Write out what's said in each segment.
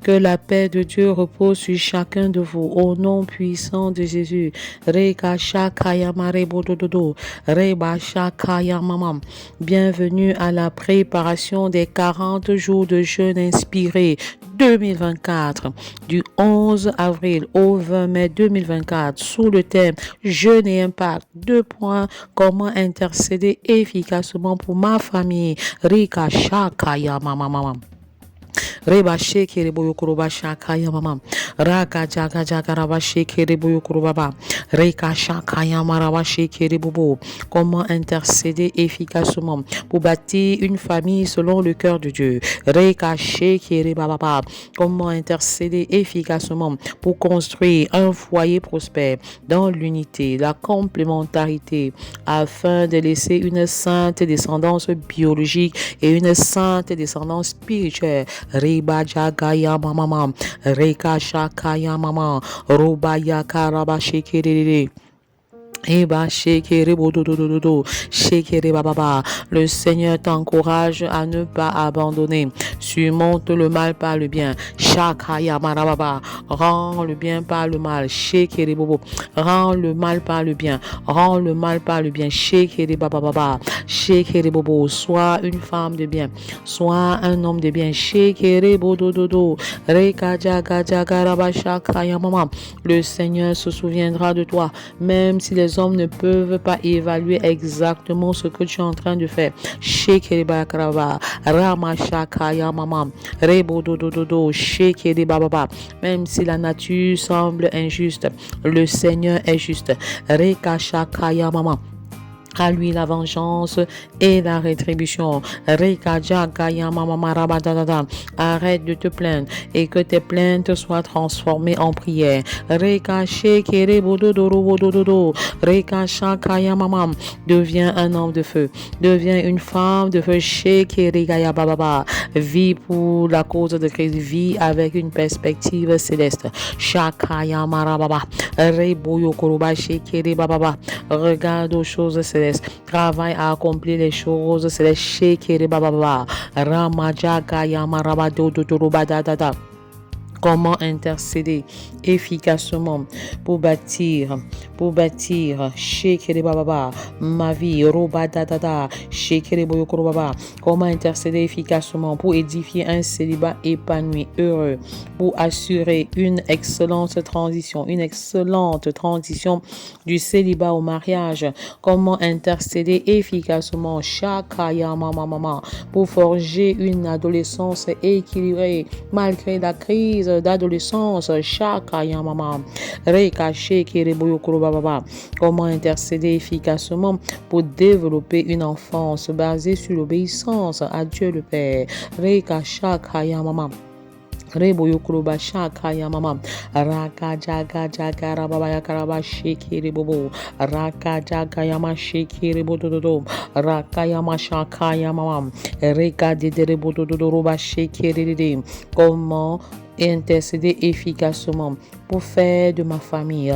Que la paix de Dieu repose sur chacun de vous. Au nom puissant de Jésus. Bienvenue à la préparation des 40 jours de jeûne inspiré 2024 du 11 avril au 20 mai 2024 sous le thème Jeûne et impact. 2 points. Comment intercéder efficacement pour ma famille. Rika Shakaya Mama. Reba sheke rebo yokoroba shakaya mama. Raka jaga jaga raba sheke rebo yokorobaba. Reka shakaya maraba sheke rebobo. Comment intercéder efficacement pour bâtir une famille selon le cœur de Dieu. Reka sheke rebaba. Comment intercéder efficacement pour construire un foyer prospère dans l'unité, la complémentarité, afin de laisser une sainte descendance biologique et une sainte descendance spirituelle. Riba jagaya mama, reka shakaya mama, robaya karaba shekere. Eba shekere bododododo, shekere bababa. Le Seigneur t'encourage à ne pas abandonner. Surmonte le mal par le bien. Shakaya marababa. Rends le bien par le mal. Shekere bobo. Rends le mal par le bien. Rends le mal par le bien. Shekere bababa. Shekere bobo. Sois une femme de bien. Sois un homme de bien. Shekere bodododo. Reka jaga jaga raba shakaya mama. Le Seigneur se souviendra de toi, même si les hommes ne peuvent pas évaluer exactement ce que tu es en train de faire. Shekere krava, ramashakaya mama, rebodododo, shekere bababa. Même si la nature semble injuste, le Seigneur est juste. Rekashakaya mama. À lui la vengeance et la rétribution. Arrête de te plaindre et que tes plaintes soient transformées en prière. Deviens un homme de feu. Deviens une femme de feu. Vis pour la cause de Christ. Vis avec une perspective céleste. Regarde aux choses célestes. Travaille à accomplir les choses célestes. Shekere bababa. Ramajaga yamarabado dodorobadadada. Comment intercéder efficacement pour bâtir shekere bababa ma vie robadadada shekere boyokorobaba. Comment intercéder efficacement pour édifier un célibat épanoui, heureux, pour assurer une excellente transition du célibat au mariage. Comment intercéder efficacement shakaya mama pour forger une adolescence équilibrée malgré la crise d'adolescence. Shakaya mama. Reka shekere boyokorobaba. Comment intercéder efficacement pour développer une enfance basée sur l'obéissance à Dieu le Père. Reka shakaya mama. Reboyokroba shakaya mama. Raka jaga jaga rababa yakaraba shekere bobo. Raka jaga yama shekere bododo. Raka yama shakaya mama. Reka dedere bododo roba shekere de. Comment intercéder efficacement pour faire de ma famille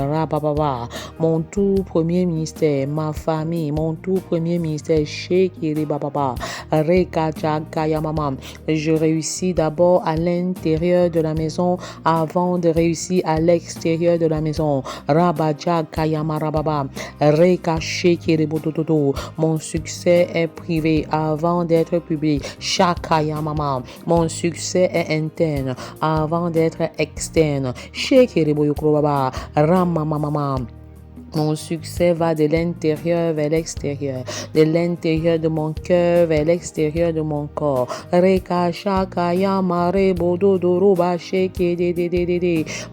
mon tout premier ministère, ma famille, mon tout premier ministère. Shekere bababa. Reka jaga mama. Je réussis d'abord à l'intérieur de la maison avant de réussir à l'extérieur de la maison. Rabaja kayama rababa. Reka shekere bododo. Mon succès est privé avant d'être public. Shakaya mama. Mon succès est interne avant d'être externe. Shekere boyokrobaba. Ramamama. Mon succès va de l'intérieur vers l'extérieur, de l'intérieur de mon cœur vers l'extérieur de mon corps.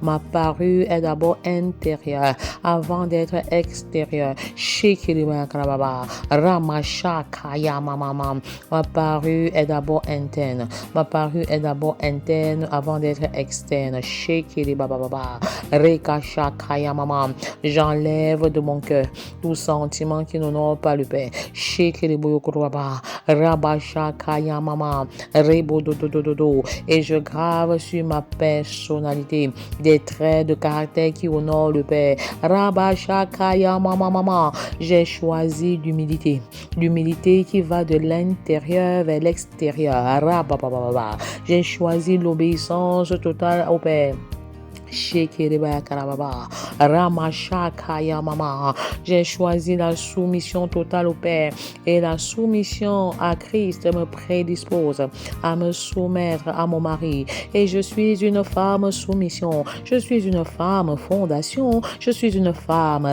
Ma parure est d'abord intérieure avant d'être extérieure. Ma parure est d'abord interne. Ma parure est d'abord interne avant d'être externe. J'enlève lèvres de mon cœur tout sentiment qui n'honore pas le Père. Shekeriboyokorobaba, Rabashakaya Mama, Rebododododo. Et je grave sur ma personnalité des traits de caractère qui honorent le Père. Rabashakaya Mama. J'ai choisi l'humilité. L'humilité qui va de l'intérieur vers l'extérieur. Rabababa. J'ai choisi l'obéissance totale au Père. J'ai choisi la soumission totale au Père et la soumission à Christ me prédispose à me soumettre à mon mari. Et je suis une femme soumission, je suis une femme fondation, je suis une femme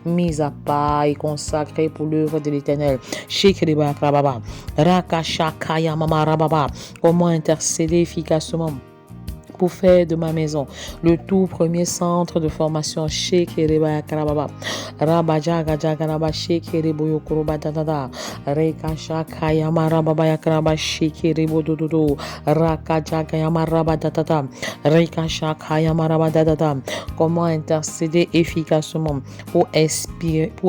mise à part et consacrée pour l'œuvre de l'Éternel. Comment intercéder efficacement pour faire de ma maison le tout premier centre de formation Shekereba Karababa Rabajaga Jagaraba Shekerebo Yokoroba Dada Rekasha Kayama Rababa Yakaraba Shekerebo Dodo Rakajaga Yamaraba Dada Rekasha Kayama Rabada. Comment intercéder efficacement pour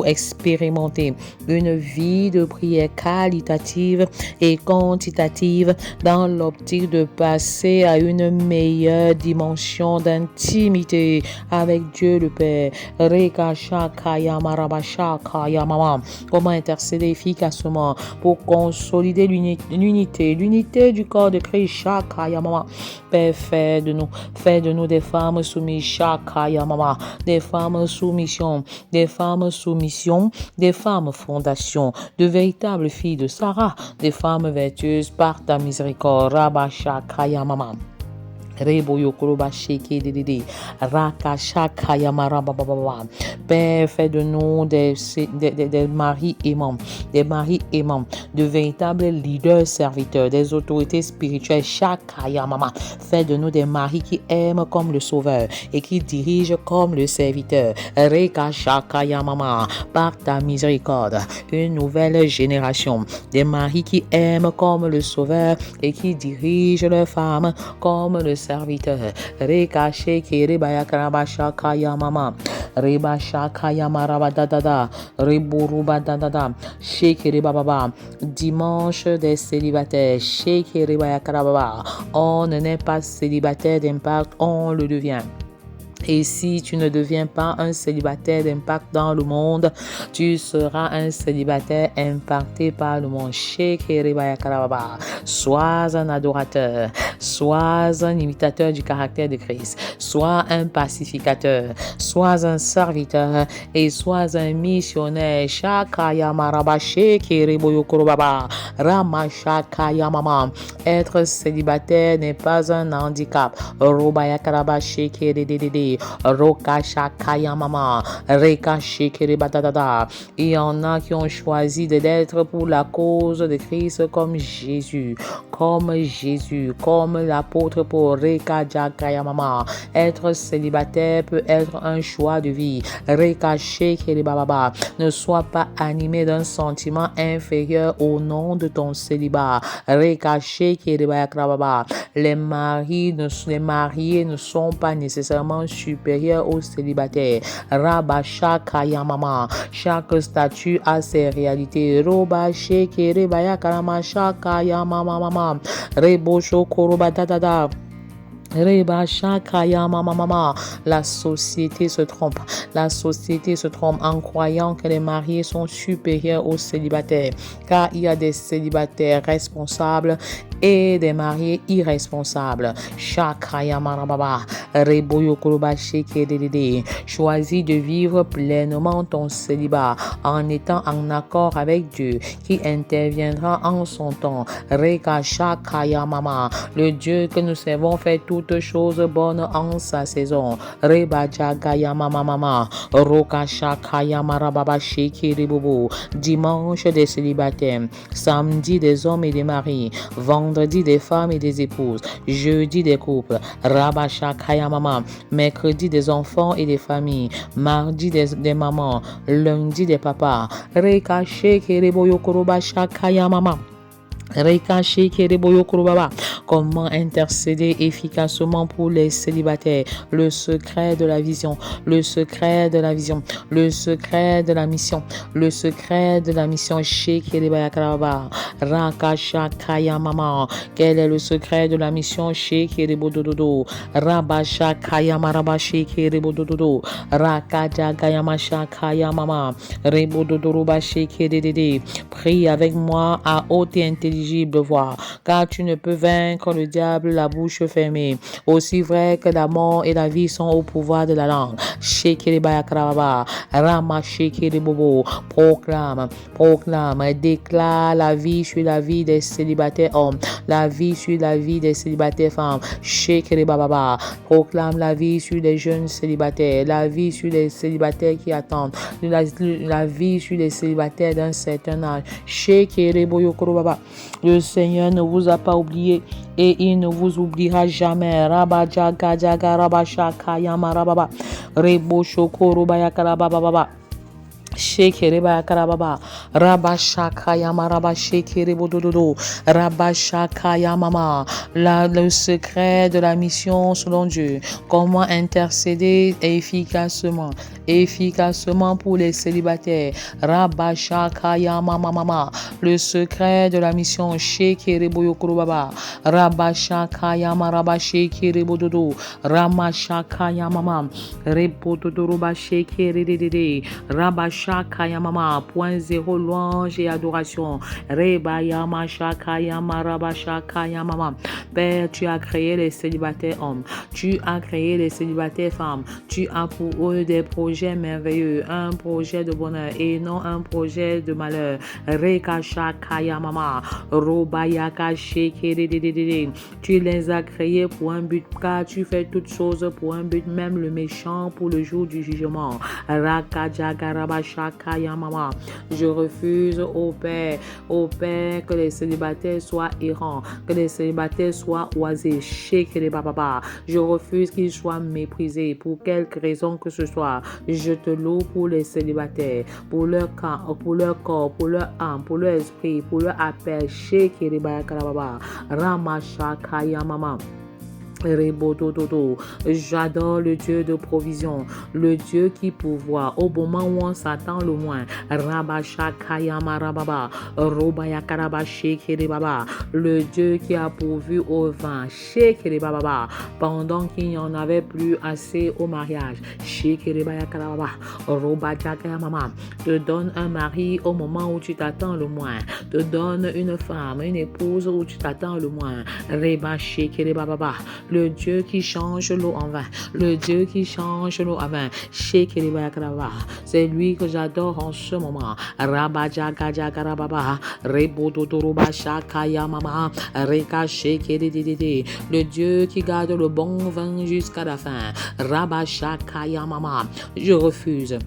expérimenter une vie de prière qualitative et quantitative dans l'optique de passer à une meilleure dimension d'intimité avec Dieu le Père. Comment intercéder efficacement pour consolider l'unité du corps de Christ. Père, fais de nous des femmes soumises, des femmes soumission, des femmes fondation, de véritables filles de Sarah, des femmes vertueuses par ta miséricorde. Reboyokoroba sheke dedede rakashaka yamarababa. Père, fais de nous des maris aimants, de véritables leaders serviteurs, des autorités spirituelles. Shaka yamama. Fais de nous des maris qui aiment comme le Sauveur et qui dirigent comme le serviteur. Rekashaka yamama. Par ta miséricorde, une nouvelle génération, des maris qui aiment comme le Sauveur et qui dirigent leurs femmes comme le serviteur. Rekache kerebaya karabasha kaya mama. Rebasha kaya maraba dadada. Reburuba dadada. Shekere bababa. Dimanche des célibataires. Shekerebaya karababa. On n'est pas célibataire d'impact, on le devient. Et si tu ne deviens pas un célibataire d'impact dans le monde, tu seras un célibataire impacté par le monde. Sois un adorateur, sois un imitateur du caractère de Christ, sois un pacificateur, sois un serviteur et sois un missionnaire. Être célibataire n'est pas un handicap. Rokashakayamama, Rekashikerebadadada. Il y en a qui ont choisi de l'être pour la cause de Christ comme Jésus, comme l'apôtre Paul. Rekajakayamama. Être célibataire peut être un choix de vie. Rekashikerebababa. Ne sois pas animé d'un sentiment inférieur au nom de ton célibat. Rekashikerebababa. Les mariés ne sont pas nécessairement supérieurs aux célibataires. Rabashakayamama. Chaque statut a ses réalités. Robashekerebayakaramashakayamamama. Reboshokorobadadada. La société se trompe. La société se trompe en croyant que les mariés sont supérieurs aux célibataires, car il y a des célibataires responsables et des mariés irresponsables. Choisis de vivre pleinement ton célibat en étant en accord avec Dieu qui interviendra en son temps. Le Dieu que nous servons fait toutes choses bonnes en sa saison. Dimanche des célibataires, samedi des hommes et des maris, vendredi des femmes et des épouses, jeudi des couples, mercredi des enfants et des familles, mardi des mamans, lundi des papas. Comment intercéder efficacement pour les célibataires? Le secret de la vision, le secret de la vision, le secret de la mission, le secret de la mission. Rakashakaya mama. Quel est le secret de la mission? Rabashakaya marabashikiribododo. Rakajagayamashakaya mama. Rebododorobashikiride. Prie avec moi à haute et intelligible voix, car tu ne peux vaincre le diable la bouche fermée. Aussi vrai que la mort et la vie sont au pouvoir de la langue. Proclame, proclame, déclare la vie sur la vie des célibataires hommes, la vie sur la vie des célibataires femmes. Proclame la vie sur les jeunes célibataires, la vie sur les célibataires qui attendent, la vie sur les célibataires d'un certain âge. Le Seigneur ne vous a pas oublié et il ne vous oubliera jamais. Shekereba karababa rabashaka yamaraba shekerebododo rabashaka yamama. Le secret de la mission selon Dieu. Comment intercéder efficacement pour les célibataires. Rabashaka yamama. Le secret de la mission. Shekereboyokorobaba rabashaka yamaraba shekerebododo ramashaka yamama rebododoroba shekeredede rabashaka Kayamama, point zéro, louange et adoration. Rebayama Shakayama Rabashakayamama. Père, tu as créé les célibataires hommes, tu as créé les célibataires femmes, tu as pour eux des projets merveilleux, un projet de bonheur et non un projet de malheur. Rekashakayamama, Robayaka Shekedede. Tu les as créés pour un but, car tu fais toutes choses pour un but, même le méchant pour le jour du jugement. Rakajagarabasha Mama. Je refuse au Père, que les célibataires soient errants, que les célibataires soient oisés, je refuse qu'ils soient méprisés pour quelque raison que ce soit. Je te loue pour les célibataires, pour leur corps, pour leur âme, pour leur esprit, pour leur appel. Ramashakaya Mama. J'adore le Dieu de provision, le Dieu qui pourvoit au moment où on s'attend le moins. Le Dieu qui a pourvu au vin pendant qu'il n'y en avait plus assez au mariage. Te donne un mari au moment où tu t'attends le moins. Te donne une femme, une épouse où tu t'attends le moins. Le Dieu qui change l'eau en vin. Le Dieu qui change l'eau en vin. C'est lui que j'adore en ce moment. Le Dieu qui garde le bon vin jusqu'à la fin. Je refuse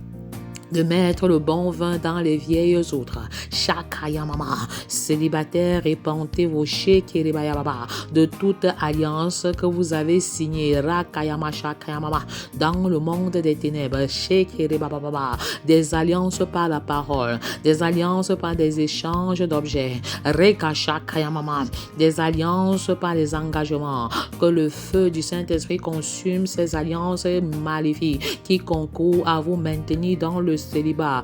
de mettre le bon vin dans les vieilles outres. Shakayamama, célibataire, répandez vos shekeribayababa de toute alliance que vous avez signée. Rakayama Shakayamama, dans le monde des ténèbres. Shekeribababa, des alliances par la parole, des alliances par des échanges d'objets. Rekashakayamama, des alliances par les engagements. Que le feu du Saint-Esprit consume ces alliances maléfiques qui concourent à vous maintenir dans le célibat.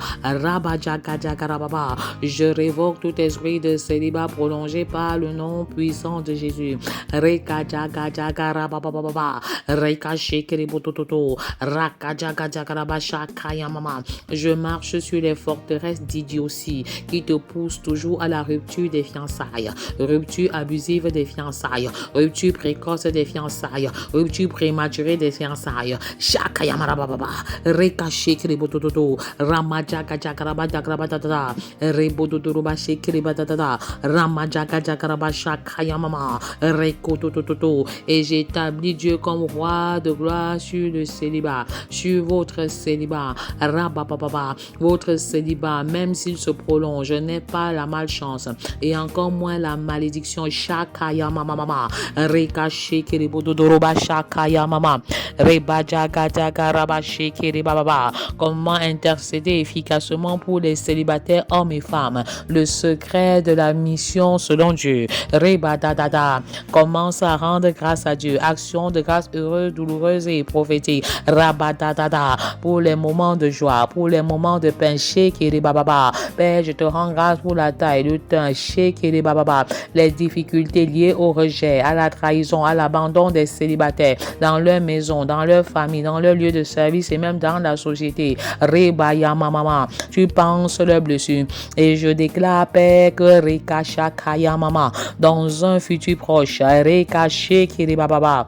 Je révoque tout esprit de célibat prolongé par le nom puissant de Jésus. Je marche sur les forteresses d'idiotie qui te poussent toujours à la rupture des fiançailles, rupture abusive des fiançailles, rupture précoce des fiançailles, rupture prématurée des fiançailles. Ramajaka Jakaraba Jakarabata, Rebodoruba Shekiribatata, Ramajaka Jakarabasha Kayamama, Rekotototo, et j'établis Dieu comme roi de gloire sur le célibat, sur votre célibat, Rabababa, votre célibat, même s'il se prolonge, n'est pas la malchance, et encore moins la malédiction. Shakayamama, Reka Shekiribodoruba Shakayamama, Rebajaga Jakaraba Shekiribaba. Comment intercéder intercéder efficacement pour les célibataires hommes et femmes. Le secret de la mission selon Dieu. Rebadadada. Commence à rendre grâce à Dieu. Action de grâce heureuse, douloureuse et prophétique. Rabadadada. Pour les moments de joie, pour les moments de pain. Shekiribababa. Père, je te rends grâce pour la taille, le temps. Shekiribababa. Les difficultés liées au rejet, à la trahison, à l'abandon des célibataires dans leur maison, dans leur famille, dans leur lieu de service et même dans la société. Rebaya mama. Tu penses leurs blessures. Et je déclare, Père, que Rekashakaya mama, dans un futur proche, Rekashekiribababa,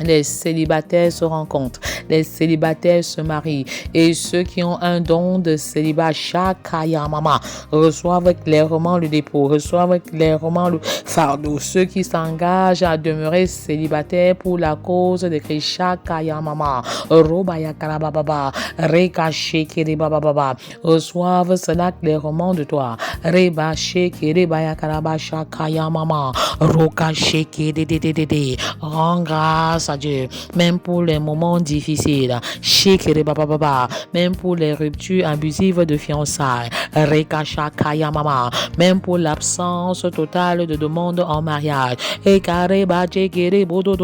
les célibataires se rencontrent, les célibataires se marient et ceux qui ont un don de célibat, Shakaya mama, reçoivent clairement le dépôt, reçoivent clairement le fardeau. Ceux qui s'engagent à demeurer célibataires pour la cause de Christ, Shakaya mama, Robaya karababa, Rekashekiri baba, reçoivent cela clairement de toi. Reba shekiri baya karaba Shakaya mama, Rokashekiri de. Rends grâce à Dieu, même pour les moments difficiles. Shikiri baba, même pour les ruptures abusives de fiançailles. Rekashakaya mama, même pour l'absence totale de demande en mariage. Et kareba jekiri bodo,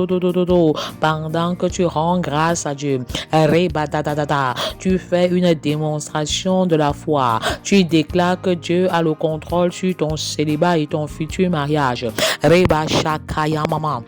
pendant que tu rends grâce à Dieu. Reba tu fais une démonstration de la foi. Tu déclares que Dieu a le contrôle sur ton célibat et ton futur mariage. Reba shakaya mama.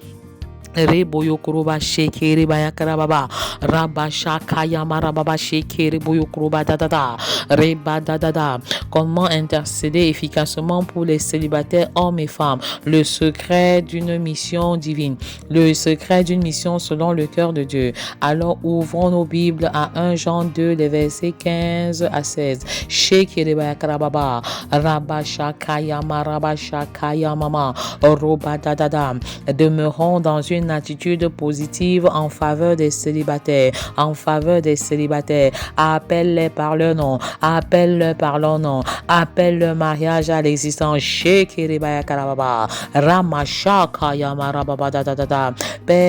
Reboyokuruba shekere bayakarababa rabasha kaya marababa shekere boyokuruba dadada reba dadada. Comment intercéder efficacement pour les célibataires hommes et femmes? Le secret d'une mission divine, le secret d'une mission selon le cœur de Dieu. Alors ouvrons nos Bibles à 1 Jean 2 les versets 15 à 16. Shekere bayakarababa rabasha kaya marabasha kaya mama roba dadada. Demeurons dans une attitude positive en faveur des célibataires, en faveur des célibataires. Appelle-les par leur nom, appelle-les par leur nom, appelle le mariage à l'existence. Père,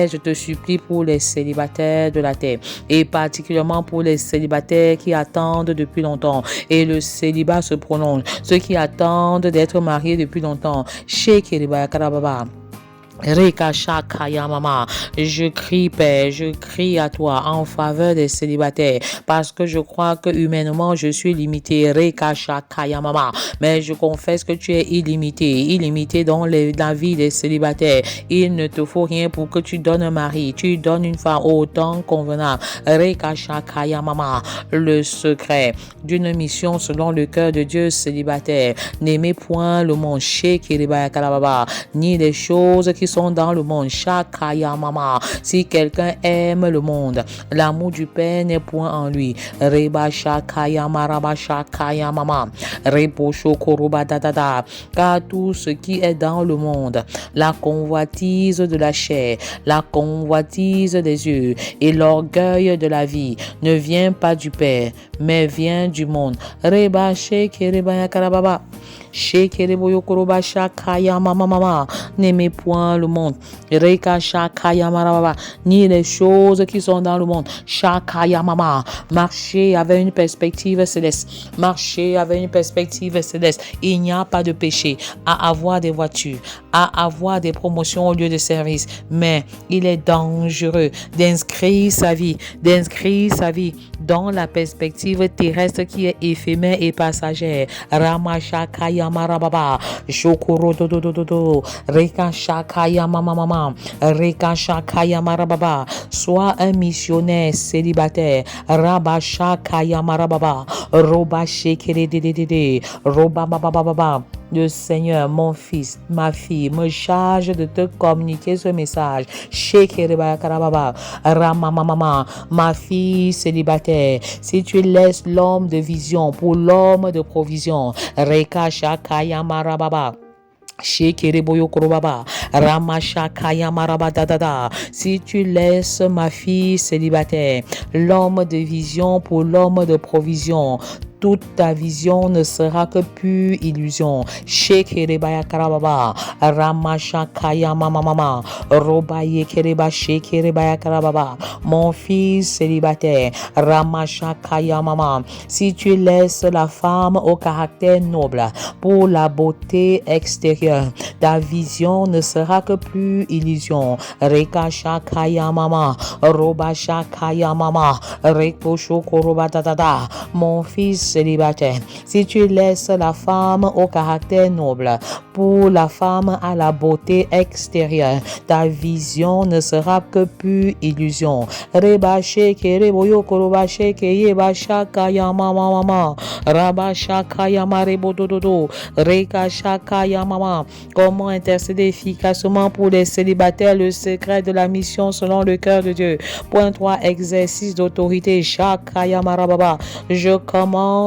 je te supplie pour les célibataires de la terre et particulièrement pour les célibataires qui attendent depuis longtemps et le célibat se prolonge, ceux qui attendent d'être mariés depuis longtemps. Rekashakaya mama, je crie Père, je crie à toi en faveur des célibataires parce que je crois que humainement je suis limité. Rekashakaya mama, mais je confesse que tu es illimité dans la vie des célibataires. Il ne te faut rien pour que tu donnes un mari, tu donnes une femme au temps convenable. Rekashakaya mama, le secret d'une mission selon le cœur de Dieu célibataire. N'aimez point le monde, ni les choses qui sont dans le monde. Shakaya mama. Si quelqu'un aime le monde, l'amour du Père n'est point en lui. Reba shakaya maraba shakaya mama. Rebo shokoroba dadada. Car tout ce qui est dans le monde, la convoitise de la chair, la convoitise des yeux et l'orgueil de la vie ne vient pas du Père, mais vient du monde. Reba shekereba yakarababa. Shekereboyokoroba shakaya mama. N'aimez point le monde. Reka shakaya marababa. Ni les choses qui sont dans le monde. Shakaya mama. Marchez avec une perspective céleste. Marchez avec une perspective céleste. Il n'y a pas de péché à avoir des voitures, à avoir des promotions au lieu de service. Mais il est dangereux d'inscrire sa vie dans la perspective terrestre qui est éphémère et passagère. Ramashakaya marababa. Shokoro dodododo. Reka shakaya mama. Reka shakaya marababa. Sois un missionnaire célibataire. Rabashakaya marababa. Roba shekere dedede. Roba bababa. Le Seigneur, mon fils, ma fille, me charge de te communiquer ce message. Shekereba karababa. Ramamama. Ma fille célibataire, si tu laisses l'homme de vision pour l'homme de provision. Reka shakaya marababa. Shekereboyokorobaba, Ramashakaya marabadadada. Si tu laisses ma fille célibataire, l'homme de vision pour l'homme de provision, toute ta vision ne sera que pure illusion. Shekerebaya karababa, Ramashakaya mama, Robaye kereba shekerebaya karababa. Mon fils célibataire, Ramashakaya mama, si tu laisses la femme au caractère noble pour la beauté extérieure, ta vision ne sera que plus illusion. Rekashakaya mama, Robashakaya mama, Rekoshokorobadadada. Mon fils célibataire, si tu laisses la femme au caractère noble pour la femme à la beauté extérieure, ta vision ne sera que pure illusion. Rebasheke reboyo korobasheke yebashakaya mama, Rabashakaya marebodododo, Rekashakaya mama. Comment intercéder efficacement pour les célibataires, le secret de la mission selon le cœur de Dieu. Point 3, exercice d'autorité. Shakaya marababa. Je commande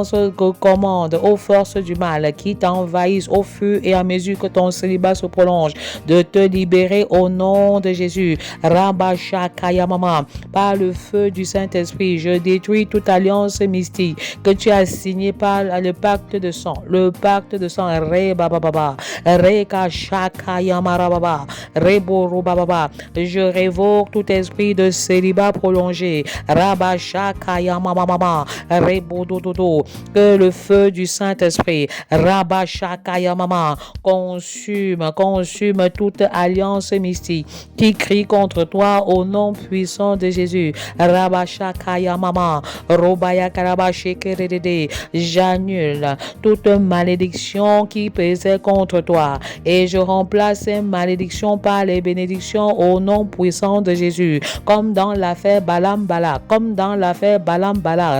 aux forces du mal qui t'envahissent au fur et à mesure que ton célibat se prolonge de te libérer au nom de Jésus. Rabashakaya mama. Par le feu du Saint-Esprit, je détruis toute alliance mystique que tu as signée par le pacte de sang. Le pacte de sang. Rebababa. Rekashakaya marababa. Reborobababa. Je révoque tout esprit de célibat prolongé. Rabashakaya mama. Rebodododo. Que le feu du Saint-Esprit, Rabashakaya mama, consume toute alliance mystique qui crie contre toi au nom puissant de Jésus. Rabashakaya mama, Robaya karabashekerede. J'annule toute malédiction qui pesait contre toi et je remplace ces malédictions par les bénédictions au nom puissant de Jésus. Comme dans l'affaire Balam Bala,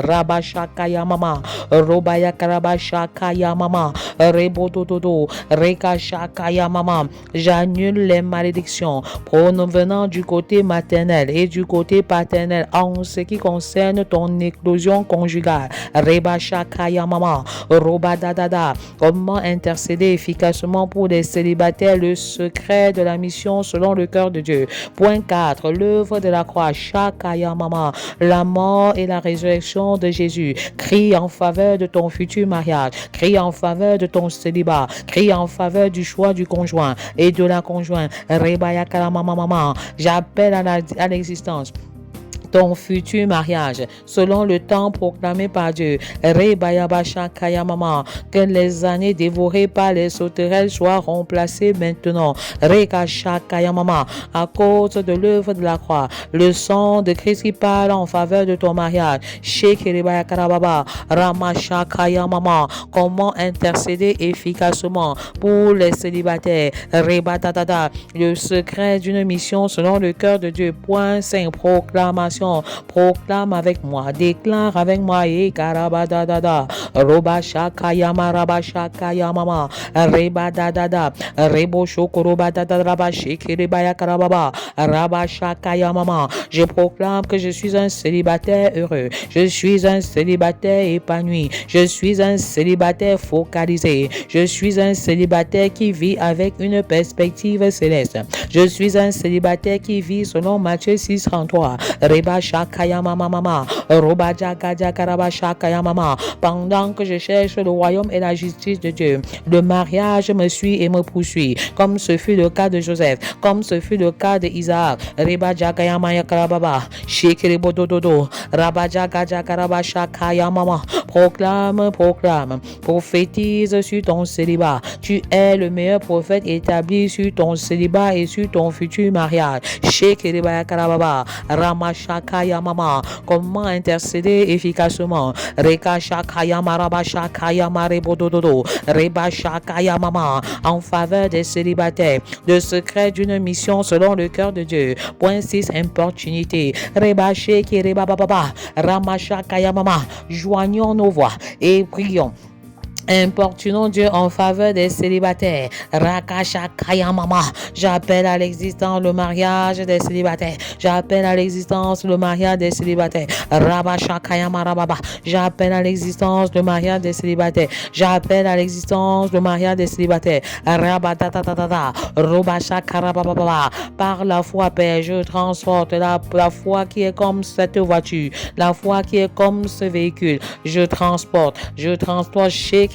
Rabashakaya mama, Robaya karabashakaya mama, Rebodododo, Rekashakaya mama. J'annule les malédictions provenant du côté maternel et du côté paternel en ce qui concerne ton éclosion conjugale. Rebashakaya mama, Robadadada. Comment intercéder efficacement pour les célibataires, le secret de la mission selon le cœur de Dieu. Point 4, l'œuvre de la croix. Shakaya mama, la mort et la résurrection de Jésus. Crie en faveur de ton futur mariage, crie en faveur de ton célibat, crie en faveur du choix du conjoint et de la conjointe. Rebaya kalamama mama, j'appelle à l'existence ton futur mariage, selon le temps proclamé par Dieu. Rebayabashakaya mama, que les années dévorées par les sauterelles soient remplacées maintenant. Rekashakaya mama, à cause de l'œuvre de la croix, le sang de Christ qui parle en faveur de ton mariage. Shekerebaya karababa, Ramashakaya mama, comment intercéder efficacement pour les célibataires. Rebatadada, le secret d'une mission selon le cœur de Dieu. Point 5, proclamation. Proclame avec moi, déclare avec moi, et karabadadada, Robashakaya marabashakaya mama, Rebadadada, Reboshokorobatadada, Rabashekerebaya karababa, Rabashakaya mama. Je proclame que je suis un célibataire heureux, je suis un célibataire épanoui, je suis un célibataire focalisé, je suis un célibataire qui vit avec une perspective céleste, je suis un célibataire qui vit selon Matthieu 6:33. Shakaya mama, Robaja Gaja Karabashakaya mama. Pendant que je cherche le royaume et la justice de Dieu, le mariage me suit et me poursuit, comme ce fut le cas de Joseph, comme ce fut le cas de Isaac. Rebaja Gaya Maya Karababa, Shekeribodododo, Rabaja Gaja Karabashakaya mama. Proclame, prophétise sur ton célibat. Tu es le meilleur prophète établi sur ton célibat et sur ton futur mariage. Shekeribaya Karababa, Ramashakaya mama. Comment intercéder efficacement? Rekashakaya marabashakaya marebodododo, Rebashakaya mama, en faveur des célibataires. Le secret d'une mission selon le cœur de Dieu. Point 6, importunité. Rebasheke rebababa, Ramashakaya mama. Joignons nos voix et prions. Importunons Dieu en faveur des célibataires. Rakashakaya mama. J'appelle à l'existence le mariage des célibataires. J'appelle à l'existence le mariage des célibataires. Rabashakaya marababa. J'appelle à l'existence le mariage des célibataires. J'appelle à l'existence le mariage des célibataires. Rabatatata. Robashakarababa. Par la foi, Père, je transporte la foi qui est comme cette voiture. La foi qui est comme ce véhicule. Je transporte chez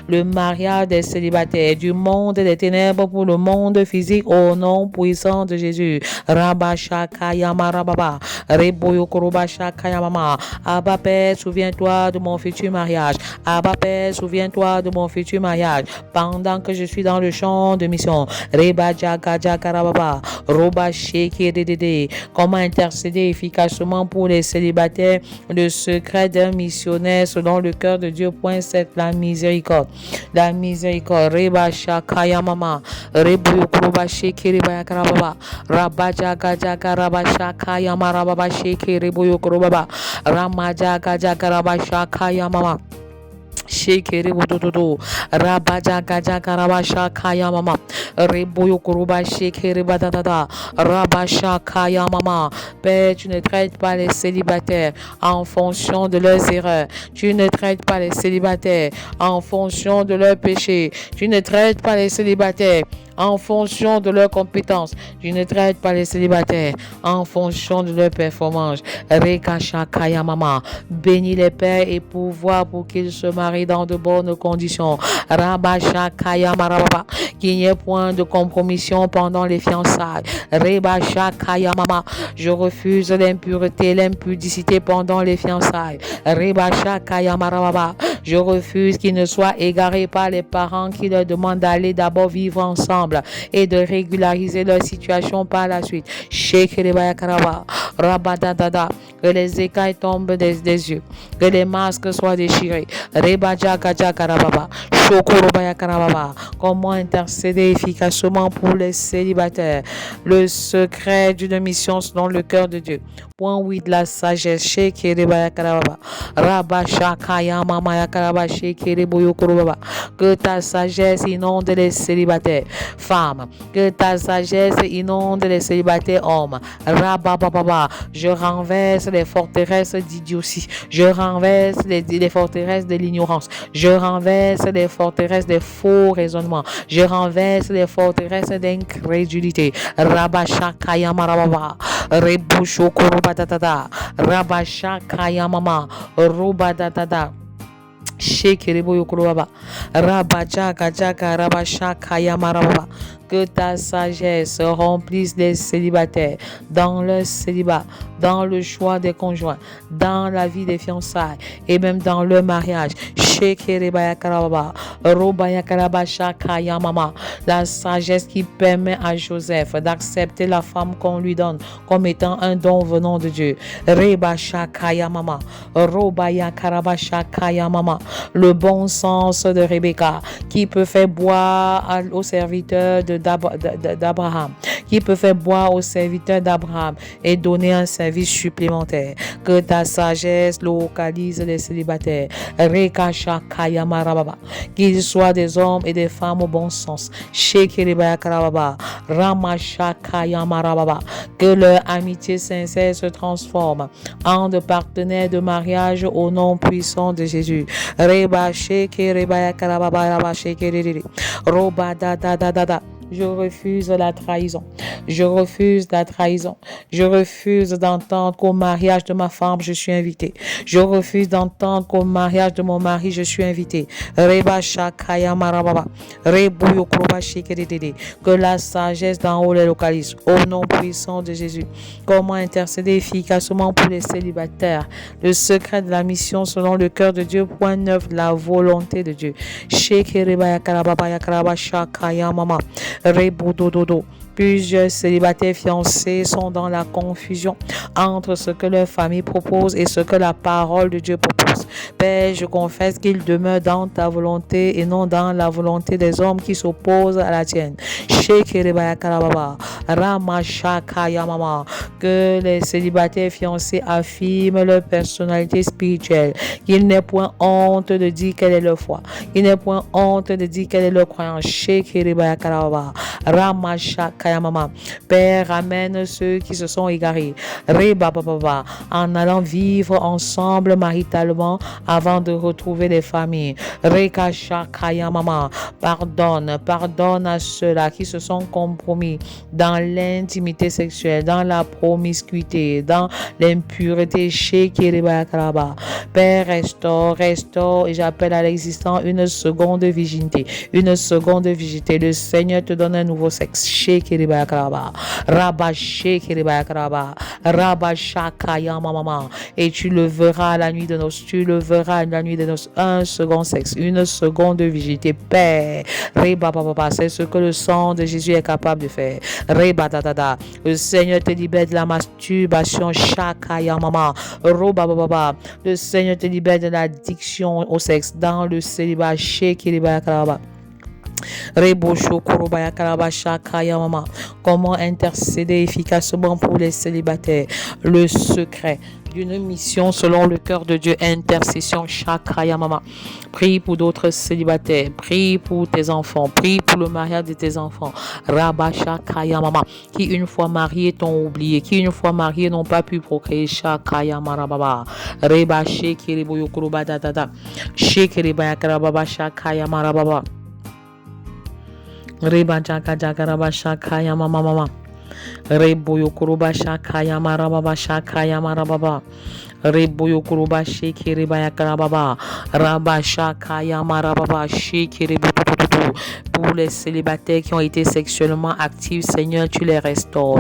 le mariage des célibataires du monde des ténèbres pour le monde physique au nom puissant de Jésus. Rabashakayamarababa. Reboyokorobashakayamama. Abba Père, souviens-toi de mon futur mariage. Abba Père, souviens-toi de mon futur mariage. Pendant que je suis dans le champ de mission. Rebajakajakarababa. Robashekidede. Comment intercéder efficacement pour les célibataires? Le secret d'un missionnaire selon le cœur de Dieu. Point 7. La miséricorde. La miséricorde. Reba shakaya mama. Rebu kuruba sheke reba karababa. Rabaja gaja karaba shakaya marababa sheke rebu yokuruba. Ramaja gaja karaba shakaya mama. Shekere bototo rabaja gaja karabasha kaya mama reboyo kuruba shekere badada rabasha kaya mama. Père, tu ne traites pas les célibataires en fonction de leurs erreurs. Tu ne traites pas les célibataires en fonction de leurs péchés. Tu ne traites pas les célibataires en fonction de leurs compétences. Tu ne traites pas les célibataires en fonction de leurs performances. Rekasha kaya mama. Bénis les pères et pouvoir pour qu'ils se marient dans de bonnes conditions. Rabasha kaya marababa. Qu'il n'y ait point de compromission pendant les fiançailles. Rebasha kaya mama. Je refuse l'impureté, l'impudicité pendant les fiançailles. Rebasha kaya marababa. Je refuse qu'ils ne soient égarés par les parents qui leur demandent d'aller d'abord vivre ensemble et de régulariser leur situation par la suite. Que les écailles tombent des yeux, que les masques soient déchirés. Comment intercéder efficacement pour les célibataires? Le secret d'une mission selon le cœur de Dieu. Point 8. La sagesse. Que ta sagesse inonde les célibataires femmes. Que ta sagesse inonde les célibataires hommes. Je renverse les forteresses d'idiotie. Je renverse les forteresses de l'ignorance. Je renverse les forteresses des faux raisonnements. Je renverse les forteresses d'incrédulité. Rabashakayamarababa. Rebushokurubatata. Rabashakayamama. Rubadatata. Shekerebo yokurubaba. Rabajaka jaka rabashaka yamarababa. Que ta sagesse remplisse les célibataires dans leur célibat, dans le choix des conjoints, dans la vie des fiançailles et même dans leur mariage. La sagesse qui permet à Joseph d'accepter la femme qu'on lui donne comme étant un don venant de Dieu. Le bon sens de Rebecca qui peut faire boire aux serviteurs d'Abraham, qui peut faire boire aux serviteurs d'Abraham et donner un service supplémentaire. Que ta sagesse localise les célibataires. Qu'ils soient des hommes et des femmes au bon sens. Que leur amitié sincère se transforme en de partenaires de mariage au nom puissant de Jésus. Je refuse la trahison. Je refuse la trahison. Je refuse d'entendre qu'au mariage de ma femme, je suis invité. Je refuse d'entendre qu'au mariage de mon mari, je suis invité. Que la sagesse d'en haut les localise. Au nom puissant de Jésus. Comment intercéder efficacement pour les célibataires? Le secret de la mission selon le cœur de Dieu. Point 9. La volonté de Dieu. Plusieurs célibataires fiancés sont dans la confusion entre ce que leur famille propose et ce que la parole de Dieu propose. Père, je confesse qu'ils demeurent dans ta volonté et non dans la volonté des hommes qui s'opposent à la tienne. Que les célibataires fiancés affirment leur personnalité spirituelle, qu'il n'est point honte de dire quelle est leur foi, il n'est point honte de dire quelle est leur croyance. Père, ramène ceux qui se sont égarés en allant vivre ensemble maritalement avant de retrouver les familles. Pardonne à ceux-là qui se sont compromis dans l'intimité sexuelle, dans la promiscuité, dans l'impureté. Père, restaure et j'appelle à l'existence une seconde virginité. Une seconde virginité. Le Seigneur te donne un nouveau sexe. Et tu le verras la nuit de noces. Tu le verras la nuit de noces. Un second sexe. Une seconde virginité. Père, c'est ce que le sang de Jésus est capable de faire. Le Seigneur te libère de la masturbation. Le Seigneur te libère de l'addiction au sexe dans le célibat. Comment intercéder efficacement pour les célibataires? Le secret d'une mission selon le cœur de Dieu. Intercession. Prie pour d'autres célibataires. Prie pour tes enfants. Prie pour le mariage de tes enfants. Qui une fois mariés t'ont oublié. Qui une fois mariés n'ont pas pu procréer. Reba jaka jaka raba shaka ya mama mama. Rebo yokuruba shaka ya marababa shaka ya marababa. Rebo yokuruba shiki reba ya karababa. Raba shaka ya marababa shiki rebo. Pour les célibataires qui ont été sexuellement actifs, Seigneur, tu les restaures.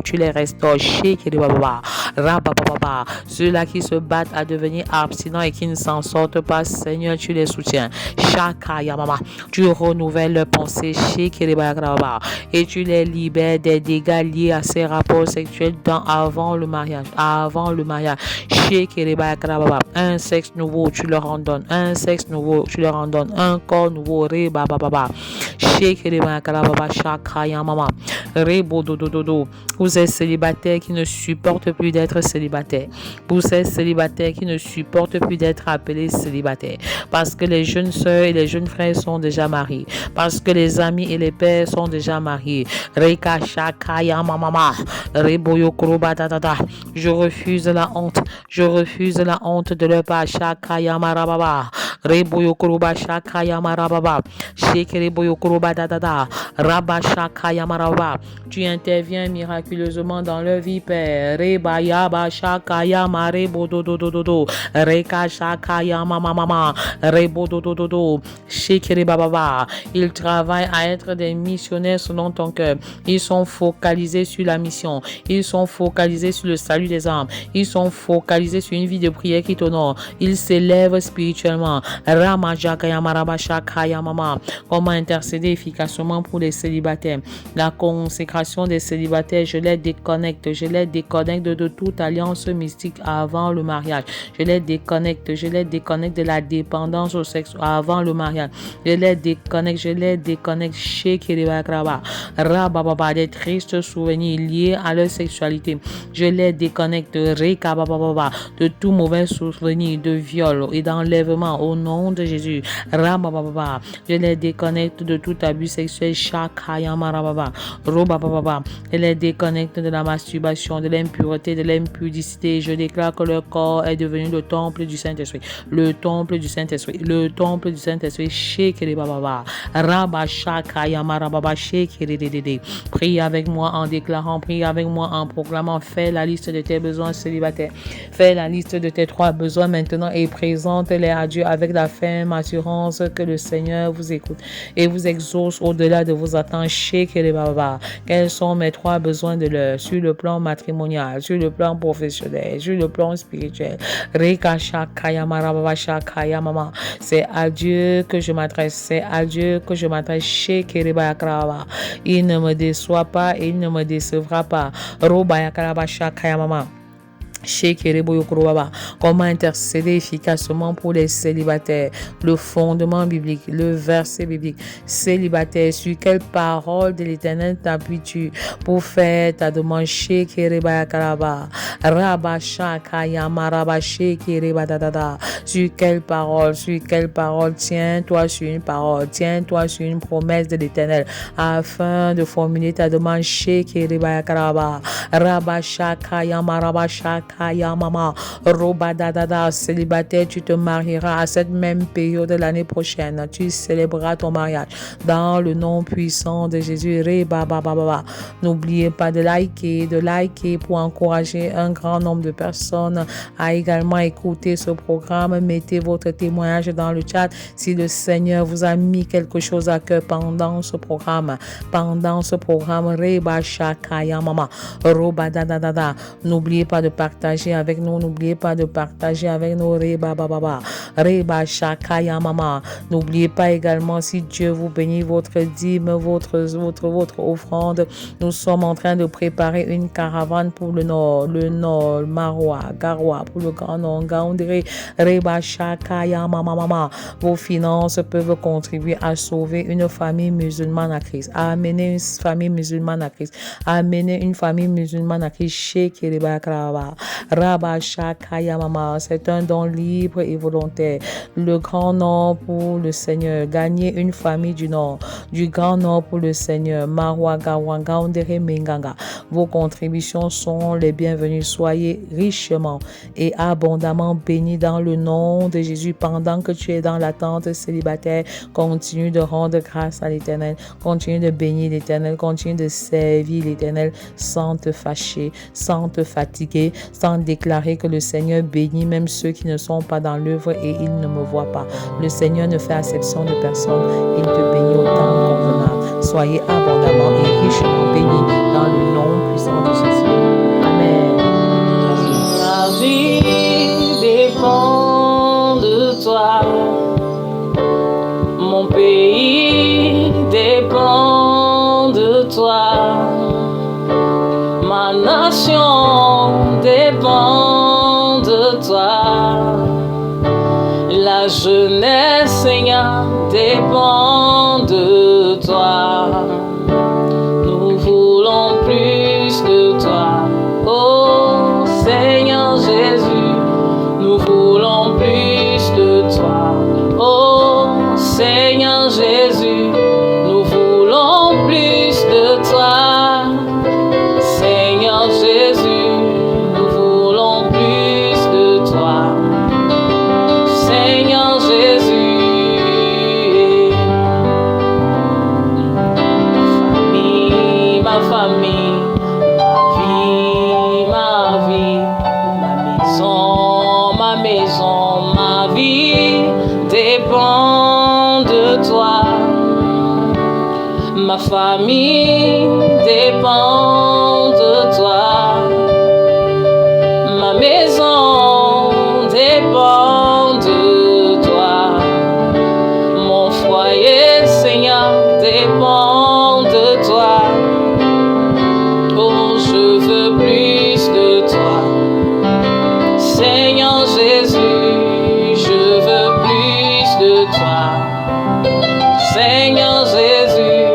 Ceux-là qui se battent à devenir abstinents et qui ne s'en sortent pas, Seigneur, tu les soutiens. Tu renouvelles leurs pensées et tu les libères des dégâts liés à ces rapports sexuels avant le mariage. Un sexe nouveau, tu leur en donnes. Un sexe nouveau, tu leur en donnes. Un corps nouveau. Pour ces célibataires qui ne supportent plus d'être célibataires. Pour ces célibataires qui ne supportent plus d'être appelés célibataires. Parce que les jeunes sœurs et les jeunes frères sont déjà mariés. Parce que les amis et les pères sont déjà mariés. Je refuse la honte. Je refuse la honte de leur part. Tu interviens miraculeusement dans leur vie, Père. Ils travaillent à être des missionnaires selon ton cœur. Ils sont focalisés sur la mission. Ils sont focalisés sur le salut des âmes. Ils sont focalisés sur une vie de prière qui t'honore. Ils s'élèvent spirituellement. Comment intercéder efficacement pour les célibataires? La consécration des célibataires, je les déconnecte de toute alliance mystique avant le mariage. Je les déconnecte de la dépendance au sexe avant le mariage. Je les déconnecte des tristes souvenirs liés à leur sexualité. Je les déconnecte de tout mauvais souvenir de viol et d'enlèvement au nom de Jésus. Je les déconnecte de tout abus sexuel. Je les déconnecte de la masturbation, de l'impureté, de l'impudicité. Je déclare que leur corps est devenu le temple du Saint-Esprit. Le temple du Saint-Esprit. Le temple du Saint-Esprit. Prie avec moi en déclarant, prie avec moi en proclamant. Fais la liste de tes besoins célibataires. Fais la liste de tes 3 besoins maintenant et présente-les à Dieu avec la ferme assurance que le Seigneur vous écoute et vous exauce au-delà de vos attentes. Quels sont mes 3 besoins de l'heure sur le plan matrimonial, sur le plan professionnel, sur le plan spirituel? C'est à Dieu que je m'adresse, c'est à Dieu que je m'adresse. Il ne me déçoit pas, il ne me décevra pas. Comment intercéder efficacement pour les célibataires? Le fondement biblique, le verset biblique. Célibataire, sur quelle parole de l'Éternel t'appuies-tu pour faire ta demande? Sur quelle parole? Tiens-toi sur une parole, tiens-toi sur une promesse de l'Éternel afin de formuler ta demande. Mama, Roba Dada, célibataire, tu te marieras à cette même période de l'année prochaine. Tu célébreras ton mariage dans le nom puissant de Jésus. N'oubliez pas de liker pour encourager un grand nombre de personnes à également écouter ce programme. Mettez votre témoignage dans le chat si le Seigneur vous a mis quelque chose à cœur pendant ce programme. Reba Shakaya Mama, Roba Dada. N'oubliez pas de partager avec nous. Reba Shakaya Mama. N'oubliez pas également, si Dieu vous bénit, votre dîme, votre offrande. Nous sommes en train de préparer une caravane pour le nord, Marois, Garoua, pour le Grand Nord, Gaoundéré. Reba Shakaya Mama. Vos finances peuvent contribuer à sauver une famille musulmane à Christ, à amener une famille musulmane à Christ, C'est un don libre et volontaire. Le Grand Nord pour le Seigneur. Gagner une famille du Nord, du Grand Nord pour le Seigneur. Marwa, Gawanga, Ondere, Menganga. Vos contributions sont les bienvenues. Soyez richement et abondamment bénis dans le nom de Jésus. Pendant que tu es dans l'attente célibataire, continue de rendre grâce à l'Éternel. Continue de bénir l'Éternel. Continue de servir l'Éternel sans te fâcher, sans te fatiguer, sans déclarer que le Seigneur bénit même ceux qui ne sont pas dans l'œuvre et il ne me voit pas. Le Seigneur ne fait acception de personne. Il te bénit autant convenable. Soyez abondamment et richement bénis dans le nom puissant de Jésus. Amen. Ma vie dépend de toi. Mon pays dépend de toi. Ma nation dépend de toi. La jeunesse, Seigneur, dépend de toi. Nous voulons plus de toi. Oh Seigneur Jésus, nous voulons plus de toi. Oh Seigneur Jésus, nous voulons plus de toi. Seigneur Jésus, nous voulons plus de toi. Seigneur Jésus, ma famille, ma vie, ma maison, ma vie dépend de toi. Ma famille dépend de toi. Ma maison dépend de toi. Mon foyer, Seigneur, dépend de toi. Oh, je veux plus de toi. Seigneur Jésus, je veux plus de toi. Seigneur Jésus,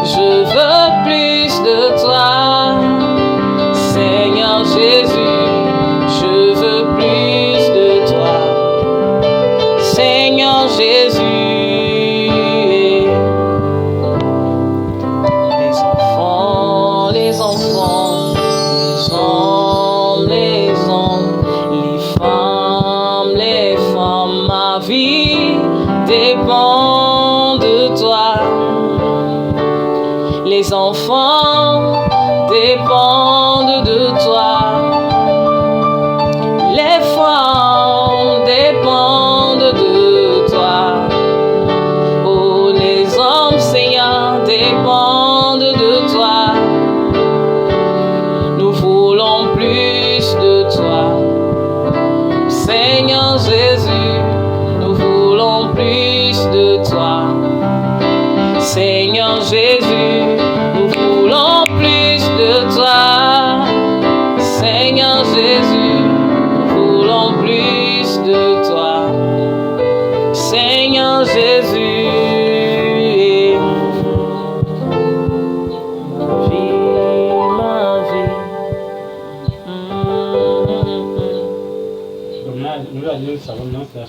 je veux plus de toi. Seigneur Jésus, je veux plus de toi. Seigneur Jésus. Les enfants, les hommes, les femmes, ma vie dépend de toi. Les enfants dépendent de toi. Les femmes dépendent de plus de toi. Seigneur Jésus, nous voulons plus de toi. Seigneur Jésus, nous voulons plus de toi. Seigneur Jésus, ma vie. Nous allons savoir, non, c'est